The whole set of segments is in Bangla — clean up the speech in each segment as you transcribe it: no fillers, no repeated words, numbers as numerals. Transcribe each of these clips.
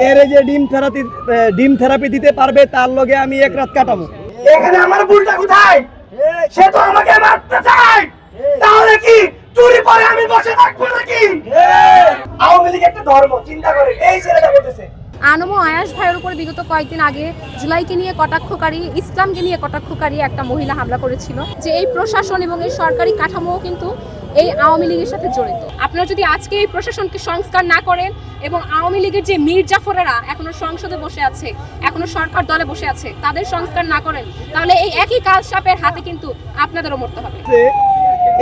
এর যে ডিম থেরাপি দিতে পারবে তার লগে আমি এক রাত কাটাবো। এখানে আমার ভুলটা কোথায়? সে তো আমাকে মারতে চায়, তাহলে কি চুরি পরে আমি বসে থাকবো নাকি? আওয়ামী লীগ একটা ধর্ম, চিন্তা করে এই ছেলেটা বলতেছে। আনম ও আয়াস ভাইয়ের উপর বিগত কয়েকদিন আগে জুলাইকে নিয়ে কটাক্ষকারী, ইসলামকে নিয়ে কটাক্ষকারী একটা মহিলা হামলা করেছিল। যে এই প্রশাসন এবং এই সরকারি কাঠামো কিন্তু এই আওয়ামী লীগের সাথে জড়িত। আপনারা যদি আজকে এই প্রশাসনকে সংস্কার না করেন এবং আওয়ামী লীগের যে মীর জাফরেরা এখনো সংসদে বসে আছে, এখনো সরকার দলে বসে আছে, তাদের সংস্কার না করেন, তাহলে এই একই কাল সাপের হাতে কিন্তু আপনাদেরও মরতে হবে।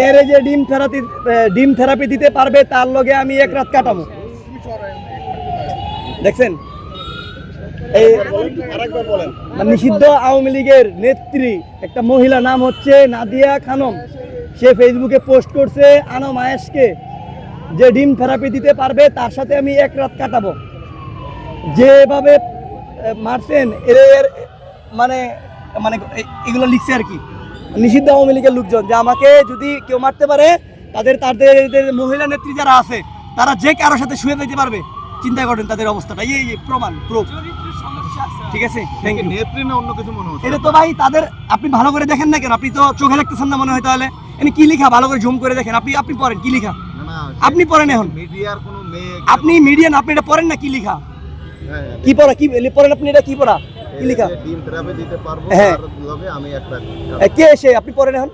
এর যে ডিম থেরাপি দিতে পারবে তার লগে আমি এক রাত কাটাবো। দেখছেন, নিষিদ্ধ আওয়ামী লীগের নেত্রী একটা মহিলা, নাম হচ্ছে নাদিয়া খানম, সে ফেসবুকে পোস্ট করছে আনম আয়েশকে যে ডিম থেরাপি দিতে পারবে তার সাথে আমি এক রাত কাটাবো। যেভাবে মারছেন এর মানে মানে এগুলো লিখছে আর কি নিষিদ্ধ আওয়ামী লীগের লোকজন, যে আমাকে যদি কেউ মারতে পারে তাদের মহিলা নেত্রী যারা আছে তারা যে কারোর সাথে শুয়ে দিতে পারবে। চিন্তা করেন তাদের অবস্থাটা, এই প্রমাণ প্রুফ। ঠিক আছে, থ্যাংক ইউ। নেত্রী না অন্য কিছু মনে হচ্ছে? এটা তো ভাই তাদের, আপনি ভালো করে দেখেন না কেন? আপনি তো চোখে দেখতেছেন না মনে হয়? তাহলে এখানে কি লেখা? ভালো করে জুম করে দেখেন। আপনি পড়েন কি লেখা? আপনি পড়েন এখন। মিডিয়ার কোনো মেয়ে, আপনি মিডিয়ান, আপনি এটা পড়েন না কি লেখা? কি পড়া, কি পড়েন আপনি? এটা কি পড়া, কি লেখা? ডিম থেরাপি দিতে পারবো হ্যাঁ, আর লগে আমি একটা কে এসে আপনি পড়েন এখন?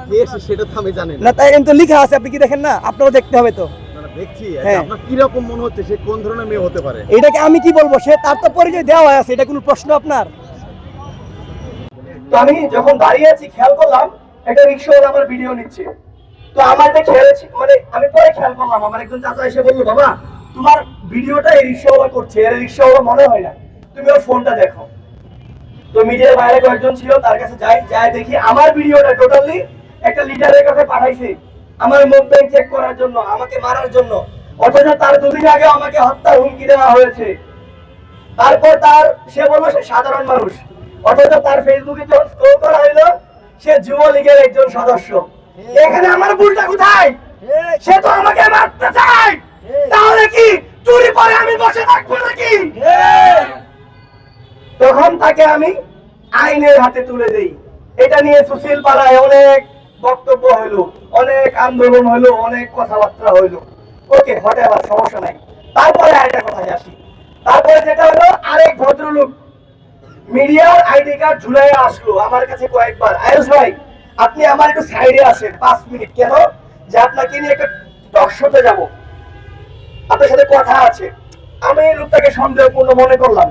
কে এসে সেটা তো আমি জানি না, তাই তো লেখা আছে, আপনি কি দেখেন না? আপনারও দেখতে হবে তো। দেখছি। হ্যাঁ, আপনার কি রকম মনে হচ্ছে সে কোন ধরনের মেয়ে হতে পারে? এটাকে আমি কি বলবো? সে তার তো পরিচয় দেওয়া আছে, এটা কোনো প্রশ্ন আপনার? তো আমি যখন দাঁড়িয়ে আছি খেয়াল করলাম একটা রিক্সাওয়ালা আমার ভিডিও নিচ্ছে। তো আমার এটা খেয়াল, মানে আমি পরে খেয়াল করলাম আমার একজন চাচা এসে বললো, বাবা তোমার ভিডিওটা এই রিক্সাওয়ালা করছে, এর রিক্সাওয়ালা মনে হয় না, তুমি ওর ফোনটা দেখো। তো মিডিয়ার বাইরে কয়েকজন ছিল, তার কাছে যাই দেখি আমার ভিডিওটা টোটালি একটা লিডারের কাছে পাঠাইছে আমার মুভমেন্ট চেক করার জন্য, আমাকে মারার জন্য। অথচ তার দুদিন আগে আমাকে হত্যার হুমকি দেওয়া হয়েছে। তারপর সে বললো সে সাধারণ মানুষ, অথচ তার ফেসবুকে যখন স্ক্রল করা হইলো সে যুবলীগের একজন সদস্য। এখানে আমার ভুলটা কোথায়? সে তো আমাকে মারতে চায়, তাহলে কি চুরি পরে আমি বসে থাকবো নাকি? তখন তাকে আমি আইনের হাতে তুলে দেই। এটা নিয়ে সুশীল পাড়ায় অনেক বক্তব্য হইলো, অনেক আন্দোলন হইলো, অনেক কথাবার্তা হইলো। ওকে, হটে, আবার সমস্যা নাই। তারপরে আরেকটা কথায় আসি। তারপরে যেটা হলো, আরেক ভদ্রলোক মিডিয়ার আইডি কার্ড ঝুলাই আসলো আমার কাছে কয়েকবার, আয়ুষ ভাই আপনি আমার একটু সাইডে আসেন 5 মিনিট। কেন? যে আপনাকে নিয়ে একটা টক শোতে যাবো, আপনার সাথে কথা আছে। আমি এই লোকটাকে সন্দেহপূর্ণ মনে করলাম।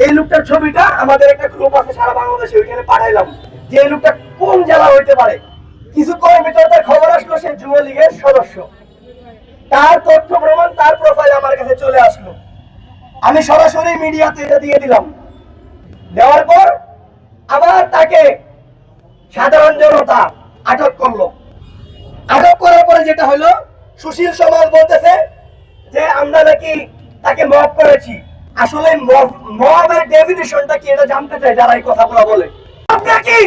এই লোকটার ছবিটা আমাদের একটা গ্রুপ আছে সারা বাংলাদেশে, ওইখানে পাঠাইলাম যে এই লোকটা কোন জেলা হইতে পারে। কিছুক্ষণের ভিতরে তার খবর আসলো সে যুবলীগের সদস্য। তার তথ্য প্রমাণ, তার প্রোফাইল আমার কাছে চলে আসলো। আমি সরাসরি মিডিয়াতে এটা দিয়ে দিলাম। দেওয়ার পর আবার তাকে সাধারণ জনতা আটক করলো। আটক করার পরে যেটা হলো, সুশীল সমাজ বলতেছে যে আমরা নাকি তাকে মব করেছি। আসলে মবের ডেফিনিশনটা কি এটা জানতে চাই যারা এই কথাগুলো বলে। আপনারা কি?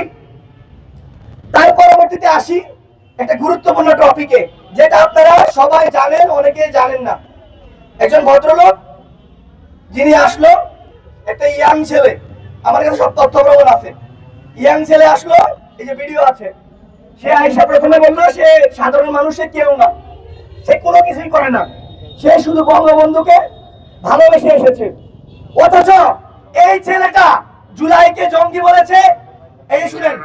তার পরবর্তীতে আসি একটা গুরুত্বপূর্ণ টপিকে, যেটা আপনারা সবাই জানেন, অনেকেই জানেন না। একজন ভদ্রলোক যিনি আসলো, একটা ইয়াং ছেলে, আমার কাছে সব তথ্য প্রমাণ আছে। ইয়াং ছেলে আসলো, এই যে ভিডিও আছে। সে আইসা প্রথমে বললো সে সাধারণ মানুষের কেউ না, সে কোনো কিছুই করে না, সে শুধু বঙ্গবন্ধুকে ভালোবেসে এসেছে। অথচ এই ছেলেটা জুলাইকে জঙ্গি বলেছে। এই শুনেন,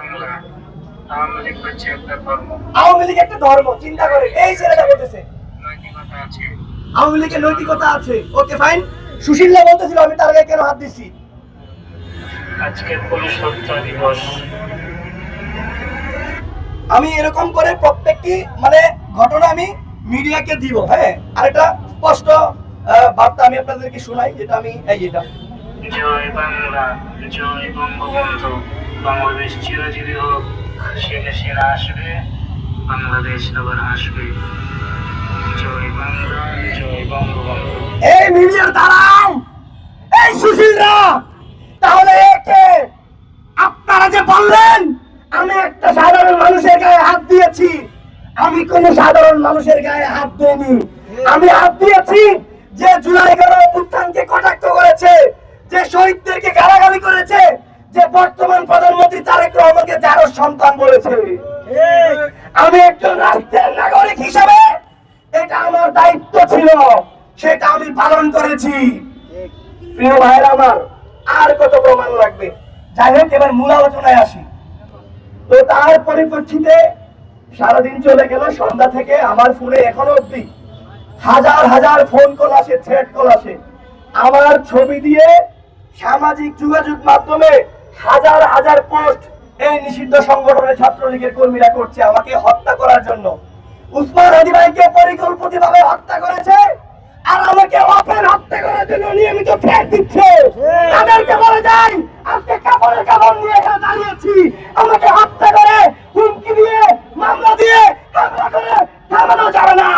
আওয়ামী লীগ একটা ধর্ম, চিন্তা করে এই ছেলেটা বলতেছে আওয়ামী লীগের নৈতিকতা আছে। Okay fine. সুশীলরা বলতেছিল আমি তার গায়ে কেন হাত দিচ্ছি। আজকে পুলিশ হত্যা দিবস। আমি এরকম করে প্রত্যেকটি মানে ঘটনা আমি মিডিয়াকে দিব। হ্যাঁ, আরেকটা স্পষ্ট বার্তা আমি আপনাদেরকে শোনাই, যেটা আমি এটা জয় বাংলা, জয় বঙ্গবন্ধু, বাংলাদেশ চিরজীবী হোক। শেখ হাসিনা আসবে, বাংলাদেশ আবার আসবে। জয় বাংলা, জয় বঙ্গবন্ধু। এই মিডিয়ার দাঁড়াও, এই সুশীলরা, তাহলে একে আপনারা যে বললেন আমি একটা সাধারণ মানুষের গায়ে হাত দিয়েছি, আমি কোন সাধারণ মানুষের গায়ে হাত দিইনি। আমি হাত দিয়েছি যে জুলাই গণ অভ্যুত্থানকে ইসলাম বলেছে। আমি একজন রাষ্ট্রের নাগরিক হিসেবে এটা আমার দায়িত্ব ছিল, সেটা আমি পালন করেছি। প্রিয় ভাইরা আমার, আর কত প্রমাণ লাগবে? যাই হোক, এবার মূল আলোচনায় আসি। তো তার পরিপ্রেক্ষিতে সারাদিন চলে গেল, সন্ধ্যা থেকে আমার ফোনে এখনো অব্দি হাজার হাজার ফোন কল আসে, থ্রেড কল আসে। আমার ছবি দিয়ে সামাজিক যোগাযোগ মাধ্যমে হাজার হাজার পোস্ট এই নিষিদ্ধ সংগঠনের ছাত্রলীগের কর্মীরা করছে আমাকে হত্যা করার জন্য। উসমান হাদি ভাইকে পরিকল্পিতভাবে হত্যা করেছে, আর আমাকে ওপেন হত্যা করার জন্য নিয়মিত থ্রেট দিচ্ছে। তাদেরকে বলে যাই, আজকে কাপড়ের কাপড় নিয়ে এখানে দাঁড়িয়েছি, আমাকে হত্যা করে হুমকি দিয়ে মামলা দিয়ে হামলা করে থামানো যাবে না।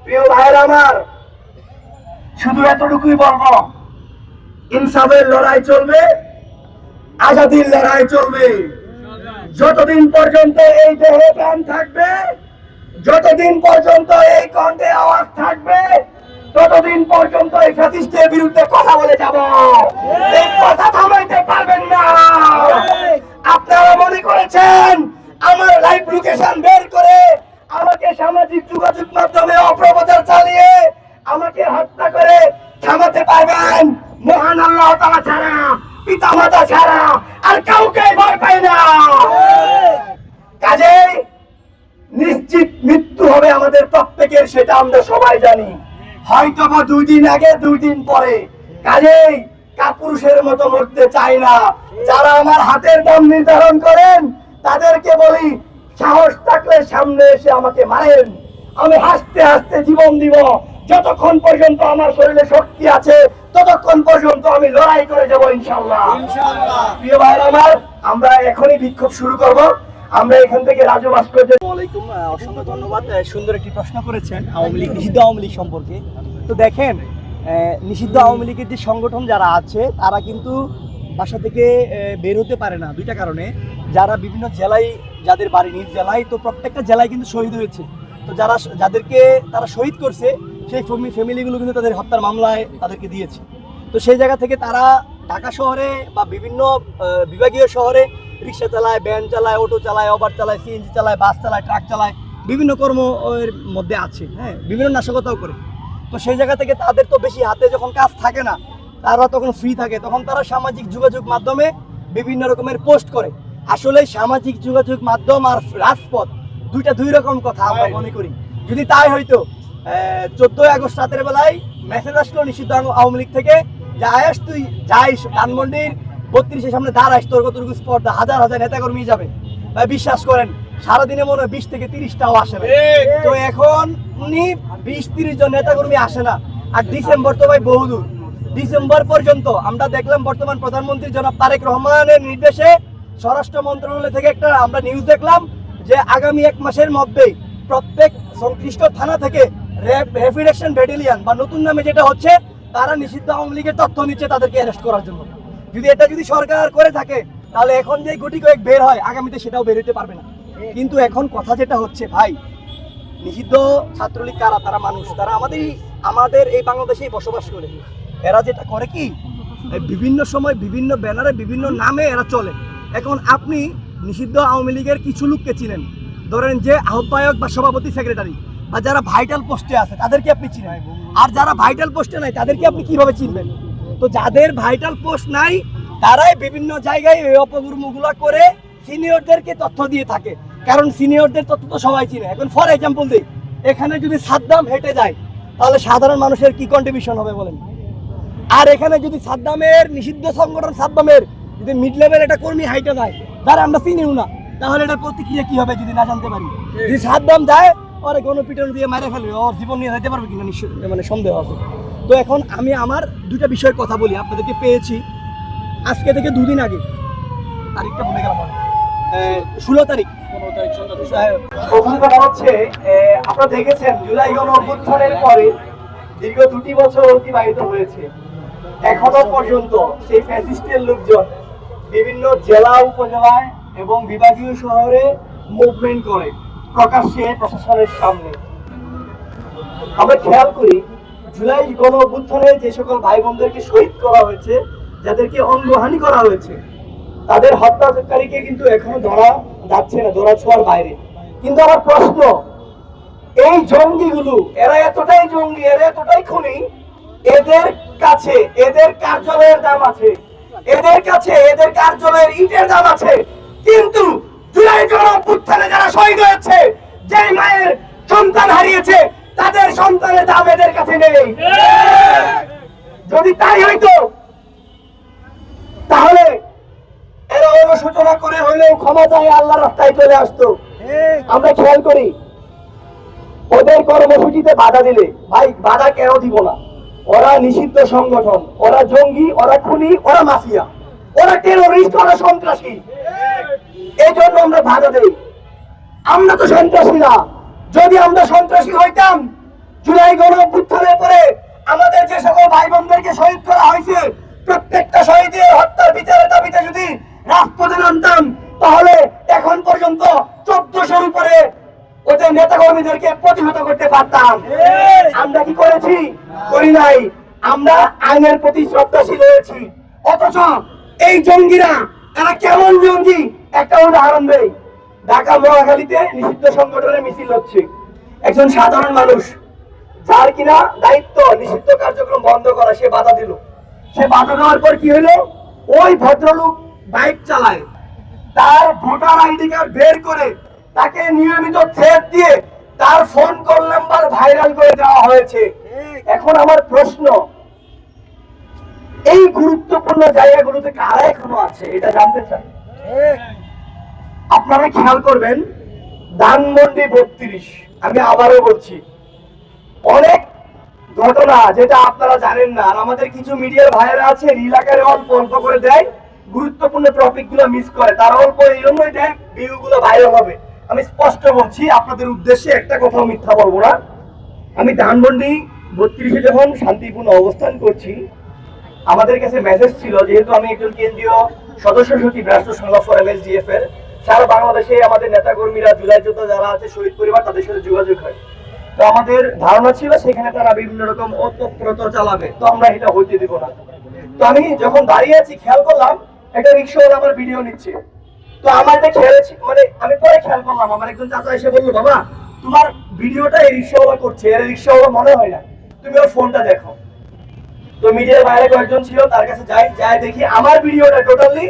প্রিয় ভাইয়ের আমার, শুধু এতটুকুই বলবো, ইনসাফের লড়াই চলবে, আজাদির লড়াই চলবে। যতদিন পর্যন্ত এই দেহে প্রাণ থাকবে, যতদিন পর্যন্ত এই কণ্ঠে আওয়াজ থাকবে, ততদিন পর্যন্ত এই ফ্যাসিস্টের বিরুদ্ধে কথা বলে যাব। এই কথা থামাইতে পারবেন না। আপনারা মনে করেছেন আমার লাইভ লোকেশন বের করে আমাকে সামাজিক যোগাযোগ মাধ্যমে অপপ্রচার চালিয়ে আমাকে হত্যা করে থামাতে পারবেন? মহান আল্লাহ তাআলা ছাড়া, পিতামাতা ছাড়া আর কাউকে ভয় পাই না। কাজেই নিশ্চিত মৃত্যু হবে আমাদের প্রত্যেকের, সেটা আমরা সবাই জানি। হয়তো বা 2 দিন আগে, 2 দিন পরে। কাজেই কাপুরুষের মতো মরতে চাই না। যারা আমার হাতের দাম নির্ধারণ করেন তাদেরকে বলি, সাহস থাকলে সামনে এসে আমাকে মারেন, আমি হাসতে হাসতে জীবন দিব। যতক্ষণ পর্যন্ত আমার শরীরে শক্তি আছে ততক্ষণ পর্যন্ত আমি লড়াই করে যাব ইনশাআল্লাহ। প্রিয় ভাইরা আমার, আমরা এখনই বিক্ষোভ শুরু করব। আমরা এখান থেকে রাজু ভাস্কর্য। আসসালামাইকুম, অসংখ্য ধন্যবাদ। সুন্দর একটি প্রশ্ন করেছেন আওয়ামী লীগ, নিষিদ্ধ আওয়ামী লীগ সম্পর্কে। তো দেখেন, নিষিদ্ধ আওয়ামী লীগের যে সংগঠন যারা আছে তারা কিন্তু বাসা থেকে বের হতে পারে না দুইটা কারণে। যারা বিভিন্ন জেলায়, যাদের বাড়ি নিজ জেলায়, তো প্রত্যেকটা জেলায় কিন্তু শহীদ হয়েছে। তো যাদেরকে তারা শহীদ করছে সেই ফ্যামিলিগুলো কিন্তু তাদের হত্যার মামলায় তাদেরকে দিয়েছে। তো সেই জায়গা থেকে তারা ঢাকা শহরে বা বিভিন্ন বিভাগীয় শহরে রিক্সা চালায়, ভ্যান চালায়, অটো চালায়, ওভার চালায়, সিএনজি চালায়, বাস চালায়, ট্রাক চালায়, বিভিন্ন কর্মের মধ্যে আছে, হ্যাঁ, বিভিন্ন নাশকতাও করে। তো সেই জায়গা থেকে তাদের তো বেশি হাতে যখন কাজ থাকে না, তারা তখন ফ্রি থাকে, তখন তারা সামাজিক যোগাযোগ মাধ্যমে বিভিন্ন রকমের পোস্ট করে। আসলে সামাজিক যোগাযোগ মাধ্যম আর রাজপথ দুই রকম কথা আমরা মনে করি। যদি তাই হয়তো 14 আগস্ট রাতের বেলায় মেসেজ আসলো নিষিদ্ধ আওয়ামী লীগ থেকে, যে আয়াস তুই যাইস ধানমন্ডির 32-এর সামনে দাঁড়াইস, তোর কতটুকু স্পর্ধা, হাজার হাজার নেতাকর্মী যাবে। বিশ্বাস করেন সারাদিনে মনে হয় 20 থেকে 30টাও আসে না। তো এখন 20-30 জন নেতাকর্মী আসে না। আর ডিসেম্বর তো ভাই বহুদূর। ডিসেম্বর পর্যন্ত আমরা দেখলাম বর্তমান প্রধানমন্ত্রী জনাব তারেক রহমানের নির্দেশে স্বরাষ্ট্র মন্ত্রণালয় থেকে একটা আমরা নিউজ দেখলাম যে আগামী 1 মাসের মধ্যেই প্রত্যেক সংশ্লিষ্ট থানা থেকে র্যাপিড অ্যাকশন ব্যাটালিয়ন বা নতুন নামে যেটা হচ্ছে, তারা নিষিদ্ধ আওয়ামী লীগের তথ্য নিচ্ছে তাদেরকে অ্যারেস্ট করার জন্য। যদি সরকার করে থাকে তাহলে এখন যে গুটি কয়েক বের হয়, আগামীতে সেটাও বের হতে পারবে না। কিন্তু এখন কথা যেটা হচ্ছে, ভাই, নিষিদ্ধ ছাত্রলীগ কারা? তারা মানুষ, তারা আমাদের এই বাংলাদেশেই বসবাস করে। এরা যেটা করে কি, বিভিন্ন সময় বিভিন্ন ব্যানারে বিভিন্ন নামে এরা চলে। এখন আপনি নিষিদ্ধ আওয়ামী লীগের কিছু লোককে চিনেন, ধরেন যে আহ্বায়ক বা সভাপতি, সেক্রেটারি, বা যারা ভাইটাল পোস্টে আছে তাদেরকে আপনি চিনেন। আর যারা ভাইটাল পোস্টে নাই তাদেরকে আপনি কিভাবে চিনবেন? তো যাদের ভাইটাল পোস্ট নাই তারাই বিভিন্ন জায়গায় এই অপকর্মগুলো করে সিনিয়রদেরকে তথ্য দিয়ে থাকে, কারণ সিনিয়রদের তথ্য তো সবাই চিনে। এখন ফর এক্সাম্পল দিই, এখানে যদি সাদ্দাম হেঁটে যায় তাহলে সাধারণ মানুষের কি কন্ট্রিবিউশন হবে বলেন? আর এখানে যদি সাদ্দামের নিষিদ্ধ সংগঠন সাদ্দামের যদি মিড লেভেল একটা কর্মী হাইটে যায়, যারা আমরা চিনিও না, তাহলে এটার প্রতিক্রিয়া কি হবে যদি না জানতে পারি? যদি সাদ্দাম যায় ওরে গণপিটন দিয়ে মারে ফেলবে, ওর জীবন নিয়ে যেতে পারবে কিনা নিশ্চয়, মানে সন্দেহ আছে। তো এখন আমি আমার দুটা বিষয়ের কথা বলি, আপনাদেরকে পেয়েছি আজকে থেকে 2 দিন আগে, তারিখটা ভুলে গেলাম, 16 তারিখ। প্রথম কথা হচ্ছে, আপনারা দেখেছেন জুলাই গণ অভ্যুত্থানের পরে দীর্ঘ 2টি বছর অতিবাহিত হয়েছে। এখনো পর্যন্ত সেই ফ্যাসিস্টের লোকজন বিভিন্ন জেলা, উপজেলায় এবং বিভাগীয় শহরে মুভমেন্ট করে প্রকাশ্যে প্রশাসনের সামনে। আমরা খেয়াল করি জুলাই গণ অভ্যুত্থানে যে সকল ভাই বোনদেরকে শহীদ করা হয়েছে, যাদেরকে অঙ্গহানি করা হয়েছে, তাদের হত্যাকারীকে কিন্তু এখনো ধরা যাচ্ছে না, ধরা ছোঁয়ার বাইরে। কিন্তু আমার প্রশ্ন, এই জঙ্গিগুলো এরা এতটাই জঙ্গি, এরা এতটাই খুনি, এদের কাছে এদের কার্যালয়ের দাম আছে, এদের কাছে এদের কার্যালয়ের ইটের দাম আছে, কিন্তু জুলাই গণঅভ্যুত্থানে যারা শহীদ হয়েছে, যে মায়ের সন্তান হারিয়েছে, তাদের সন্তানের দাম এদের কাছে নেই। যদি তাই হইতো তাহলে এরা অনুশোচনা করে হইলেও ক্ষমা চাই আল্লাহর রাস্তায় চলে আসতো। আমরা খেয়াল করি ওদের কর্মসূচিতে বাধা দিলে, ভাই বাধা কেন দিব না? ওরা নিষিদ্ধ সংগঠন, ওরা জঙ্গি, ওরা খুনি, ওরা মাফিয়া, ওরা টেরোরিস্ট, ওরা সন্ত্রাসী। এই জন্য আমরা বাধা দেই। আমরা তো সন্ত্রাসী না। যদি আমরা সন্ত্রাসী হইতাম, জুলাই গণঅভ্যুত্থানের পরে আমাদের যে সকল ভাই বোনদেরকে শহীদ করা হয়েছে, প্রত্যেকটা শহীদের হত্যার বিচারের দাবিতে যদি রাজপথে নামতাম, তাহলে এখন পর্যন্ত 1400-র উপরে ওদের নেতা কর্মীদেরকে প্রতিহত করতে পারতাম। আমরা কি করেছি? করি নাই। আমরা আইনের প্রতি শ্রদ্ধাশীল হয়েছি। অথচ এই জঙ্গিরা, এরা কেমন জঙ্গি একটা উদাহরণ দেই। ঢাকা মহাখালীতে নিষিদ্ধ সংগঠনের মিছিল হচ্ছে, একজন সাধারণ মানুষ যার কিনা দায়িত্ব নিষিদ্ধ কার্যক্রম বন্ধ করা, সে বাধা দিল। সে বাধা দেওয়ার পর কি হলো? ওই ভদ্রলোক বাইক চালায়, তার ভোটার আইডি কার্ড বের করে তাকে নিয়মিত থ্রেট দিয়ে তার ফোন কল নাম্বার ভাইরাল করে দেওয়া হয়েছে। এখন আমার প্রশ্ন, এই গুরুত্বপূর্ণ জায়গাগুলোতে কারা এখনো আছে এটা জানতে চাই। আপনারা খেয়াল করবেন, ধানমন্ডি 32, আমি আবারও বলছি, অনেক ঘটনা যেটা আপনারা জানেন না, আর আমাদের কিছু মিডিয়ার ভাইয়েরা আছে রিল আকারে অল্প অল্প করে দেয়, গুরুত্বপূর্ণ টপিক গুলো মিস করে, তার অল্প এই জন্যই দেয় ভিউ গুলো ভাইরাল হবে। আমি স্পষ্ট বলছি, আপনাদের উদ্দেশ্যে একটা কথাও মিথ্যা বলবো না। আমি ধানমন্ডি 32-এ যখন শান্তিপূর্ণ অবস্থান করছি, আমাদের কাছে মেসেজ ছিল, যেহেতু আমি একজন কেন্দ্রীয় সদস্য সচিব রাষ্ট্র সংঘ ফোরাম SDF এর, সারা বাংলাদেশে আমাদের নেতা কর্মীরা, জুলাই যোদ্ধা যারা আছে, শহীদ পরিবার, তাদের সাথে যোগাযোগ হয়। তো আমাদের ধারণা ছিল সেখানে তারা বিভিন্ন রকম অতপ্রত চালাবে, তো আমরা এটা হইতে দিব না। তো আমি যখন দাঁড়িয়ে আছি, খেয়াল করলাম একটা রিক্সাওয়ালা আমার ভিডিও নিচ্ছে। তো আমার এটা খেয়াল, মানে আমি পরে খেয়াল করলাম, আমার একজন চাচা এসে বললো, বাবা তোমার ভিডিওটা এই রিক্সাওয়ালা করছে, এর রিক্সাওয়ালা মনে হয় না, তুমি ওর ফোনটা দেখো। তো মিডিয়ার বাইরে কয়েকজন ছিল, তার কাছে যাই দেখি আমার ভিডিওটা টোটালি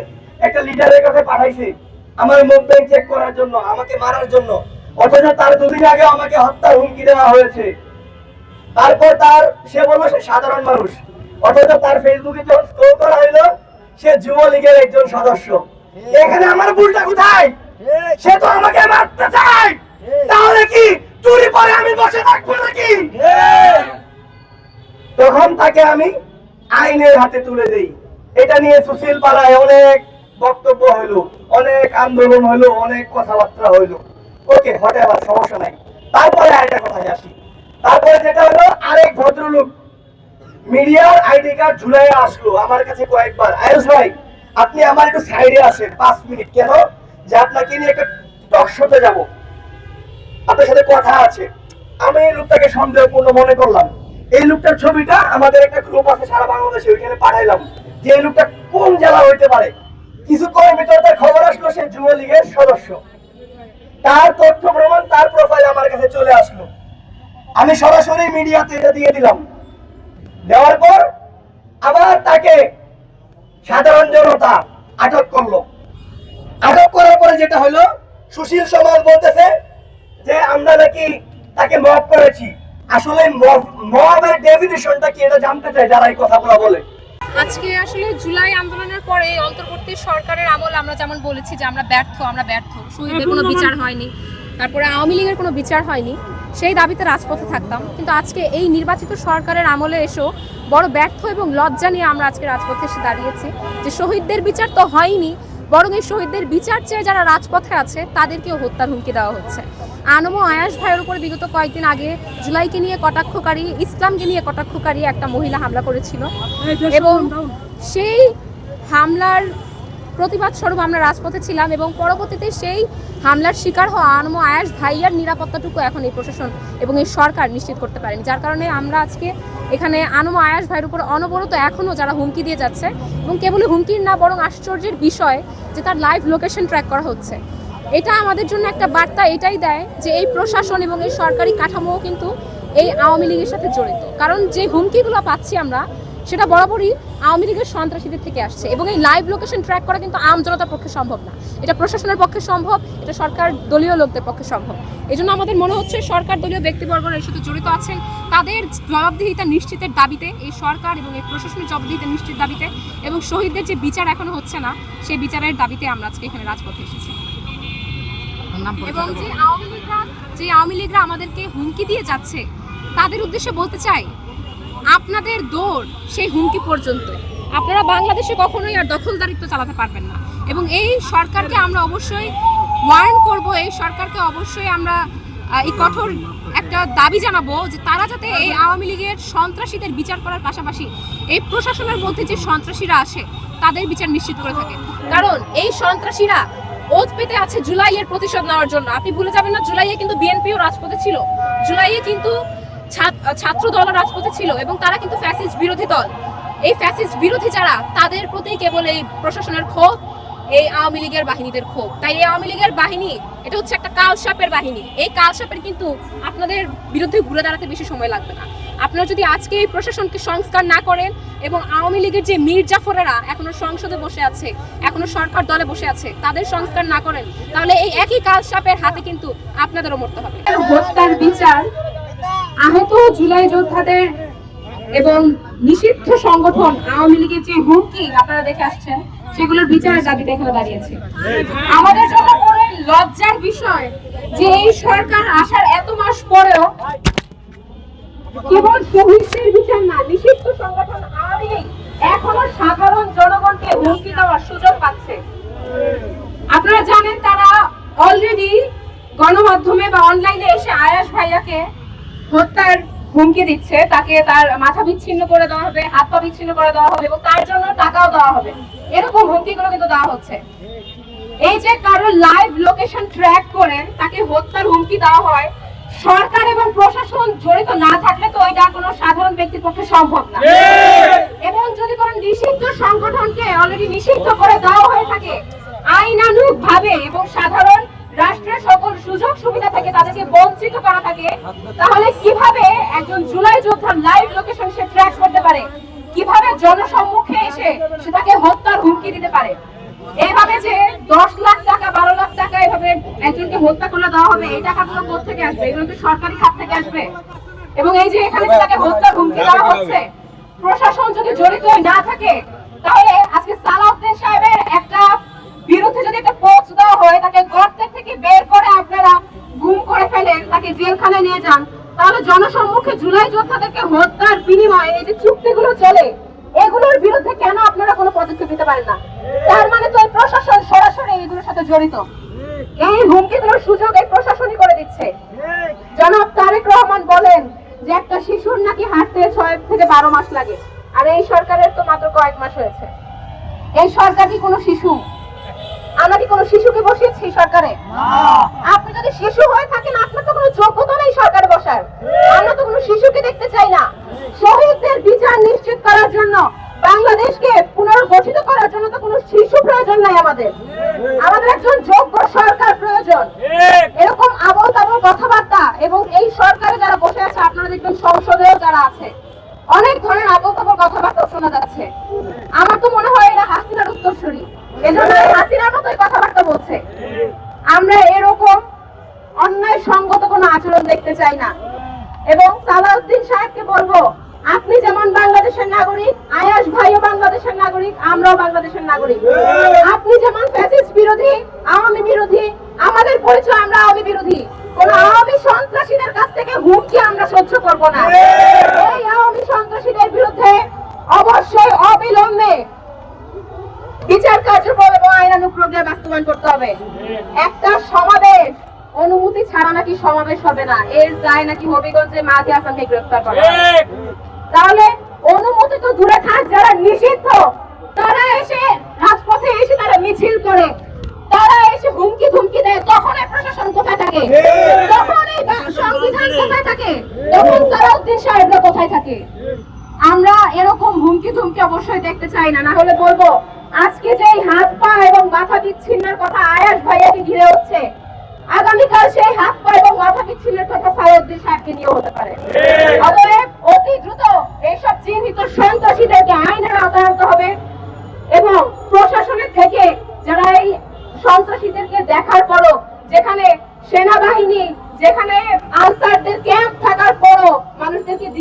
একটা লিডারের কাছে পাঠাইছে আমার মুভমেন্ট চেক করার জন্য, আমাকে মারার জন্য। অথচ তার 2 দিন আগে আমাকে হত্যার হুমকি দেওয়া হয়েছে। তারপর সে বললো সে সাধারণ মানুষ, অথচ তার ফেসবুকে যখন স্ক্রল করা হইলো সে যুবলীগের একজন সদস্য। এখানে আমার ভুলটা কোথায়? সে তো আমাকে মারতে চায়, তাহলে কি চুরি পরে আমি বসে থাকবো নাকি? তখন তাকে আমি আইনের হাতে তুলে দেই। এটা নিয়ে সুশীল পাড়ায় অনেক বক্তব্য হইলো, অনেক আন্দোলন হইলো, অনেক কথাবার্তা হইলো। ওকে, হটে আবার, সমস্যা নাই। তারপরে আরেকটা কথায় আসি। তারপরে যেটা হলো, আরেক ভদ্রলোক মিডিয়ার আইডি কার্ড ঝুলাই আসলো আমার কাছে কয়েকবার, আয়ুষ ভাই আপনি আমার একটু সাইডে আসেন 5 মিনিট। কেন? যে আপনাকে নিয়ে একটা টক শোতে যাবো, আপনার সাথে কথা আছে। আমি এই লোকটাকে সন্দেহপূর্ণ মনে করলাম। এই লোকটার ছবিটা আমাদের একটা গ্রুপ আছে সারা বাংলাদেশে, ওইখানে পাঠাইলাম যে এই লোকটা কোন জেলা হইতে পারে। কিছুক্ষণের ভিতরে তার খবর আসলো সে যুবলীগের সদস্য। তার তথ্য প্রমাণ, তার প্রোফাইল আমার কাছে চলে আসলো। আমি সরাসরি মিডিয়াতে এটা দিয়ে দিলাম। দেওয়ার পর আবার তাকে সাধারণ জনতা আটক করলো। আটক করার পরে যেটা হলো, সুশীল সমাজ বলতেছে যে আমরা নাকি তাকে মব করেছি। আসলে মবের ডেফিনিশনটা কি এটা জানতে চাই যারা এই কথাগুলো বলে। আজকে আসলে জুলাই আন্দোলনের পরে অন্তর্বর্তী সরকারের আমল আমরা যেমন বলেছি যে আমরা ব্যর্থ, শহীদের কোনো বিচার হয়নি, তারপরে আওয়ামী লীগের কোনো বিচার হয়নি, সেই দাবিতে রাজপথে থাকতাম। কিন্তু আজকে এই নির্বাচিত সরকারের আমলে এসেও বড় ব্যর্থ এবং লজ্জা নিয়ে আমরা আজকে রাজপথে এসে দাঁড়িয়েছি যে শহীদদের বিচার তো হয়নি, বরং এই শহীদদের বিচার চেয়ে যারা রাজপথে আছে তাদেরকেও হত্যার হুমকি দেওয়া হচ্ছে। আনম আয়াস ভাইয়ের উপরে বিগত কয়েকদিন আগে জুলাইকে নিয়ে কটাক্ষকারী, ইসলামকে নিয়ে কটাক্ষকারী একটা মহিলা হামলা করেছিল এবং সেই হামলার প্রতিবাদ স্বরূপ আমরা রাজপথে ছিলাম এবং পরবর্তীতে সেই হামলার শিকার হওয়া আনমো আয়াস ভাইয়ার নিরাপত্তাটুকু এখন এই প্রশাসন এবং এই সরকার নিশ্চিত করতে পারেনি, যার কারণে আমরা আজকে এখানে আনমো আয়াস ভাইয়ের উপর অনবরত এখনও যারা হুমকি দিয়ে যাচ্ছে, এবং কেবলই হুমকির না বরং আশ্চর্যের বিষয় যে তার লাইভ লোকেশন ট্র্যাক করা হচ্ছে। এটা আমাদের জন্য একটা বার্তা এটাই দেয় যে এই প্রশাসন এবং এই সরকারি কাঠামোও কিন্তু এই আওয়ামী লীগের সাথে জড়িত। কারণ যে হুমকিগুলো পাচ্ছি আমরা সেটা বরাবরই আওয়ামী লীগের সন্ত্রাসীদের থেকে আসছে, এবং এই লাইভ লোকেশন ট্র্যাক করা কিন্তু আম জনতার পক্ষে সম্ভব না। এটা প্রশাসনের পক্ষে সম্ভব, এটা সরকার দলীয় লোকদের পক্ষে সম্ভব। এই জন্য আমাদের মনে হচ্ছে সরকার দলীয় ব্যক্তিবর্গরা এর সাথে জড়িত আছেন, তাদের জবাবদিহিতা নিশ্চিতের দাবিতে এই সরকার এবং এই প্রশাসনের জবাবদিহিতা নিশ্চিত দাবিতে, এবং শহীদদের যে বিচার এখনো হচ্ছে না সেই বিচারের দাবিতে আমরা আজকে এখানে রাজপথে এসেছি। এবং যে আওয়ামী লীগরা আমাদেরকে হুমকি দিয়ে যাচ্ছে তাদের উদ্দেশ্যে বলতে চাই, আপনাদের দৌড় সেই হুমকি পর্যন্ত। আপনারা বাংলাদেশে কখনোই আর দখলদারিত্ব চালাতে পারবেন না, এবং এই সরকারকে আমরা অবশ্যই ওয়ার্ন করব, এই সরকারকে অবশ্যই আমরা এই কঠোর একটা দাবি জানাবো যে তারা যাতে এই আওয়ামী লীগের সন্ত্রাসীদের বিচার করার পাশাপাশি এই প্রশাসনের মধ্যে যে সন্ত্রাসীরা আসে তাদের বিচার নিশ্চিত করে থাকে। কারণ এই সন্ত্রাসীরা ওত পেতে আছে জুলাইয়ের প্রতিশোধ নেওয়ার জন্য। আপনি ভুলে যাবেন না, জুলাইয়ে কিন্তু বিএনপিও রাজপথে ছিল, জুলাইয়ে কিন্তু ছাত্র দল রাজপথে ছিল, এবং তারা কিন্তু ফ্যাসিস্ট বিরোধী দল। এই ফ্যাসিস্ট বিরোধী যারা, তাদের প্রতি কেবল এই প্রশাসনের ক্ষোভ, এই আওয়ামী লীগের বাহিনীদের ক্ষোভ। তাই এই আওয়ামী লীগের বাহিনী এটা হচ্ছে একটা কালসাপের বাহিনী। এই কালসাপের কিন্তু আপনাদের বিরুদ্ধে ঘুরে দাঁড়াতে বেশি সময় লাগবে না। আপনারা যদি আজকে এই প্রশাসনকে সংস্কার না করেন, এবং আওয়ামী লীগের যে মীর জাফরেরা এখনো সংসদে বসে আছে, এখনো সরকার দলে বসে আছে, তাদের সংস্কার না করেন, তাহলে এই একই কালসাপের হাতে কিন্তু আপনাদেরও মরতে হবে। হত্যার বিচার, আহত জুলাই যোদ্ধাদের এবং নিষিদ্ধ সংগঠন আওয়ামী লীগের যে হুমকি আপনারা দেখে আসছেন, সেগুলোর বিচারের দাবিতে এখানে দাঁড়িয়েছে। আমাদের জন্য বড় লজ্জার বিষয় যে এই সরকার আসার এত মাস পরেও কেবল শহীদদের বিচার না, নিষিদ্ধ সংগঠন আওয়ামী লীগ এখনো সাধারণ জনগণকে হুমকি দেওয়ার সুযোগ পাচ্ছে। আপনারা জানেন তারা অলরেডি গণমাধ্যমে বা অনলাইনে এসে আয়াস ভাইয়াকে হত্যার হুমকি দিচ্ছে, তাকে তার মাথা বিচ্ছিন্ন করে দেওয়া হবে, হাত পা বিচ্ছিন্ন করে দেওয়া হবে, এবং তার জন্য টাকাও দেওয়া হবে, এরকম হুমকিগুলো কিন্তু দেওয়া হচ্ছে। এই যে কারো লাইভ লোকেশন ট্র্যাক করে তাকে হত্যার হুমকি দেওয়া হয়, সরকার এবং প্রশাসন জড়িত না থাকলে তো এটা কোনো সাধারণ ব্যক্তির পক্ষে সম্ভব না। এবং যদি কোনো নিষিদ্ধ সংগঠনকে অলরেডি নিষিদ্ধ করে দেওয়া হয়ে থাকে আইনানুগ ভাবে, এবং সাধারণ রাষ্ট্রের সকল সুযোগ সুবিধা থেকে তাদেরকে বঞ্চিত করা থাকে, তাহলে কিভাবে একজন জুলাই যোদ্ধার লাইভ লোকেশন সে ট্র্যাক করতে পারে? কিভাবে জনসম্মুখে এসে সে তাকে হত্যার হুমকি দিতে পারে? এইভাবে যে 10 লাখ টাকা 12 লাখ টাকা এভাবে একজনকে হত্যা করে দেওয়া হবে, এই টাকাগুলো কোথা থেকে আসবে? এগুলো কি সরকারি খাত থেকে আসবে? এবং এই যে এখানে তাকে হত্যার হুমকি দেওয়া হচ্ছে, প্রশাসন যদি জড়িত না থাকে, তাহলে আজকে সালাউদ্দিন সাহেবের একটা বিরুদ্ধে যদি একটা পোস্ট দেওয়া হয়, তাকে গর্তের থেকে বের করে আপনারা গুম করে ফেলেন, তাকে জেলখানায় নিয়ে যান, তাহলে জনসম্মুখে জুলাই যোদ্ধাদেরকে হত্যার বিনিময়ে এই যে চুক্তিগুলো চলে, এগুলোর বিরুদ্ধে কেন আপনারা কোনো পদক্ষেপ নিতে পারেন না? তার মানে তো প্রশাসন সরাসরি এগুলোর সাথে জড়িত। এই হুমকিগুলোর সুযোগ এই প্রশাসনই করে দিচ্ছে। জনাব তারেক রহমান বলেন যে একটা শিশুর নাকি হাঁটতে 6 থেকে 12 মাস লাগে, আর এই সরকারের তো মাত্র কয়েক মাস হয়েছে। এই সরকার কি কোনো শিশু? আমরা কি কোনো শিশুকে বসিয়েছি সরকারে? আপনি যদি শিশু হয়ে থাকেন, আপনার তো কোনো যোগ্যতা নেই সরকারে বসার। আমরা তো কোনো শিশুকে দেখতে চাই না। শহীদদের বিচার নিশ্চিত করার জন্য, বাংলাদেশকে পুনর্গঠিত করার জন্য তো কোনো শিশু প্রয়োজন নাই। আমাদের একজন যোগ্য সরকার প্রয়োজন। এরকম আবল তাবল কথাবার্তা, এবং এই সরকারে যারা বসে আছে, আপনারা দেখবেন সংসদেও যারা আছে, অনেক ধরনের আবল তাবল কথাবার্তা শোনা যাচ্ছে। আমার তো মনে হয় এরা হাসিনার উত্তরসূরি, এজন্য হাসিনার মতোই কথাবার্তা বলছে। আমরা এরকম অন্যায় সঙ্গত কোনো আচরণ দেখতে চাই না। এবং সালাউদ্দিন সাহেবকে বলবো, আপনি যেমন বাংলাদেশের নাগরিক, আয়াস ভাইও বাংলাদেশের নাগরিক, আমরাও বাংলাদেশের নাগরিক। আপনি যেমন ফ্যাসিস্ট বিরোধী, আওয়ামী বিরোধী, আমাদের পরিচয় আমরা আওয়ামী বিরোধী। কোন আওয়ামী সন্ত্রাসীদের কাছ থেকে হুমকি আমরা সহ্য করব না। এই আওয়ামী সন্ত্রাসীদের বিরুদ্ধে অবশ্যই অবিলম্বে বিচার কার্যক্রম এবং আইনানুগ প্রক্রিয়া বাস্তবায়ন করতে হবে। একটা সমাবেশ অনুমতি ছাড়া নাকি সমাবেশ হবে না, এর দায় নাকি হবিগঞ্জে মাঝি হাসানকে গ্রেফতার করা। তাহলে অনুমতি তো দূরে থাক, যারা নিষিদ্ধ তারা এসে রাজপথে এসে তারা মিছিল করে, তারা এসে হুমকি ধুমকি দেয়, তখন প্রশাসন কোথায় থাকে? তখন এই সংবিধান কোথায় থাকে? তখন সালাউদ্দিন সাহেবরা কোথায় থাকে? আমরা এরকম হুমকি ধুমকি অবশ্যই দেখতে চাই না, না হলে বলবো আজকে যে হাত পা এবং মাথা বিচ্ছিন্নের কথা আয়াস ভাইয়াকে ঘিরে হচ্ছে, আগামীকাল সেই হাত পা এবং মাথা বিচ্ছিন্নের কথা সালাউদ্দিন সাহেবকে নিয়ে হতে পারে। অতএব অতি দ্রুত এইসব চিহ্নিত সন্ত্রাসীদেরকে আইনের আওতায় আনতে হবে এবং প্রশাসনের থেকে যারা এই সন্ত্রাসীদেরকে দেখার পরও, যেখানে সেনাবাহিনী, যেখানে আনসারদের ক্যাম্প থাকার পরও মানুষদেরকে